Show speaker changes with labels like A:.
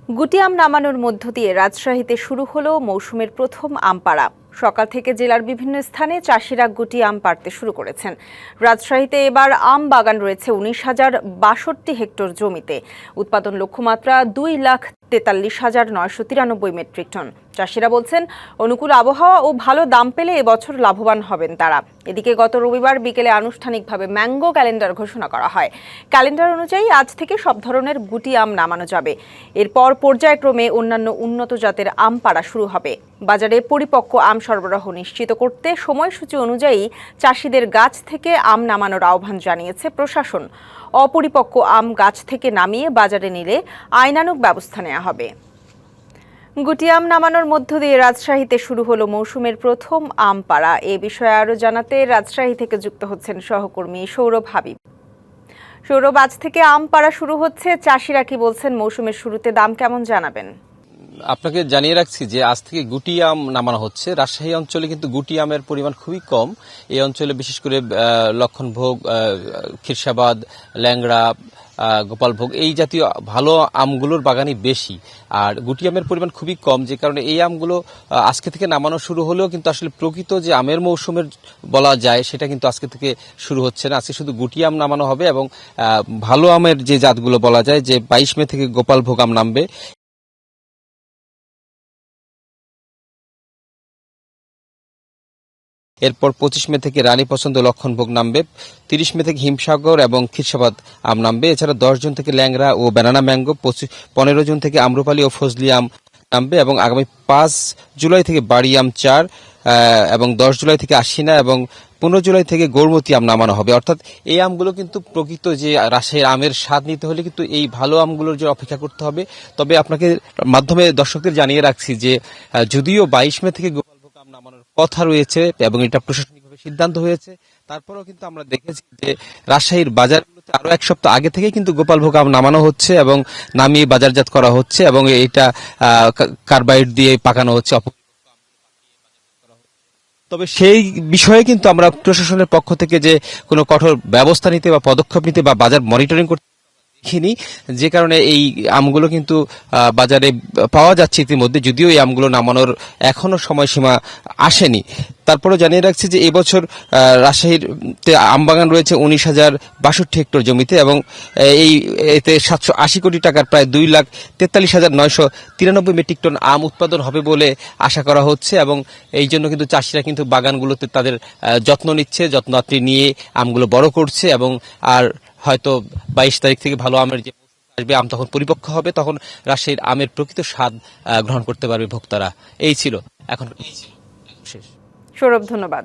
A: গুটি আম নামানোর মধ্য দিয়ে রাজশাহীতে শুরু হলো মৌসুমের প্রথম আম পাড়া। সকাল থেকে জেলার বিভিন্ন স্থানে চাষিরা গুটি আম পাড়তে শুরু করেছেন। রাজশাহীতে এবার আম বাগান রয়েছে 19,062 হেক্টর জমিতে। উৎপাদন লক্ষ্যমাত্রা 2,43,993 মেট্রিক টন। চাষিরা বলছেন, অনুকূল আবহাওয়া ও ভালো দাম পেলে এবছর লাভবান হবেন তারা। এদিকে গত রবিবার বিকেলে আনুষ্ঠানিকভাবে ম্যাঙ্গো ক্যালেন্ডার ঘোষণা করা হয়। ক্যালেন্ডার অনুযায়ী আজ থেকে সব ধরনের গুটি আম নামানো যাবে। এরপর পর্যায়ক্রমে অন্যান্য উন্নত জাতের আম পাড়া শুরু হবে। বাজারে পরিপক্ক আম সরবরাহ নিশ্চিত করতে সময়সূচি অনুযায়ী চাষিদের গাছ থেকে আম নামানোর আহ্বান জানিয়েছে প্রশাসন। অপরিপক্ক আম গাছ থেকে নামিয়ে বাজারে নিলে আইনানুগ ব্যবস্থা নেওয়া হবে। গুটি আম নামানোর মধ্য দিয়ে রাজশাহীতে শুরু হলো মৌসুমের প্রথম আম পাড়া। এ বিষয়ে আরও জানাতে রাজশাহী থেকে যুক্ত হচ্ছেন সহকর্মী সৌরভ হাবিব। সৌরভ, আজ থেকে আম পাড়া শুরু হচ্ছে, চাষিরা কি বলছেন, মৌসুমের শুরুতে দাম কেমন জানাবেন?
B: আপনাকে জানিয়ে রাখছি যে আজ থেকে গুটি আম নামানো হচ্ছে। রাজশাহী অঞ্চলে কিন্তু গুটি আমের পরিমাণ খুবই কম। এই অঞ্চলে বিশেষ করে লক্ষণভোগ, খিরসাবাদ, ল্যাংড়া, গোপালভোগ এই জাতীয় ভালো আমগুলোর বাগানই বেশি। আর গুটি আমের পরিমাণ খুবই কম, যে কারণে এই আমগুলো আজকে থেকে নামানো শুরু হলেও কিন্তু আসলে প্রকৃত যে আমের মৌসুমের বলা যায় সেটা কিন্তু আজকে থেকে শুরু হচ্ছে না। আজকে শুধু গুটি আম নামানো হবে এবং ভালো আমের যে জাতগুলো বলা যায় যে 22 মে থেকে গোপালভোগ আম নামবে। এরপর 25 মে থেকে রানী পছন্দ লক্ষণভোগ নামবে, 30 মে থেকে হিমসাগর এবং খিরসাবাদ আম নামবে। এছাড়া 10 জুন থেকে ল্যাংড়া ও ব্যানানা ম্যাঙ্গো, 15 জুন থেকে আম্রপালি ও ফজলি আম নামবে এবং আগামী 5 জুলাই থেকে বাড়ি আম 4 এবং 10 জুলাই থেকে আশিনা এবং 15 জুলাই থেকে গৌরমতি আম নামানো হবে। অর্থাৎ এই আমগুলো কিন্তু প্রকৃত যে রাজশাহীর আমের স্বাদ নিতে হলে কিন্তু এই ভালো আমগুলোর যে অপেক্ষা করতে হবে। তবে আপনাকে মাধ্যমে দর্শকদের জানিয়ে রাখছি যে যদিও 22 মে থেকে নামানোর কথা রয়েছে এবং এটা প্রশাসনিকভাবে সিদ্ধান্ত হয়েছে, তারপরেও কিন্তু আমরা দেখেছি যে রাজশাহীর বাজারগুলোতে আরো এক সপ্তাহ আগে থেকেই কিন্তু গোপালভোগ আম নামানো হচ্ছে এবং নামিয়ে বাজারজাত করা হচ্ছে এবং এটা কার্বাইড দিয়ে পাকানো হচ্ছে। তবে সেই বিষয়ে কিন্তু আমরা প্রশাসনের পক্ষ থেকে যে কোনো কঠোর ব্যবস্থা নিতে বা পদক্ষেপ নিতে বা বাজার মনিটরিং করতে দেখিনি, যে কারণে এই আমগুলো কিন্তু বাজারে পাওয়া যাচ্ছে ইতিমধ্যে, যদিও এই আমগুলো নামানোর এখনো সময়সীমা আসেনি। তারপরেও জানিয়ে রাখছি যে এবছর রাজশাহীর আম বাগান রয়েছে 19,062 হেক্টর জমিতে এবং এতে 780 কোটি টাকার প্রায় 2,43,993 মেট্রিক টন আম উৎপাদন হবে বলে আশা করা হচ্ছে এবং এই জন্য কিন্তু চাষিরা কিন্তু বাগানগুলোতে তাদের যত্ন নিচ্ছে, যত্নআত্তি নিয়ে আমগুলো বড় করছে এবং আর হয়তো 22 তারিখ থেকে ভালো আমের যে আসবে, আম তখন পরিপক্ক হবে, তখন রাজশাহীর আমের প্রকৃত স্বাদ গ্রহণ করতে পারবে ভোক্তারা। এই ছিল এখন শেষ।
A: সৌরভ, ধন্যবাদ।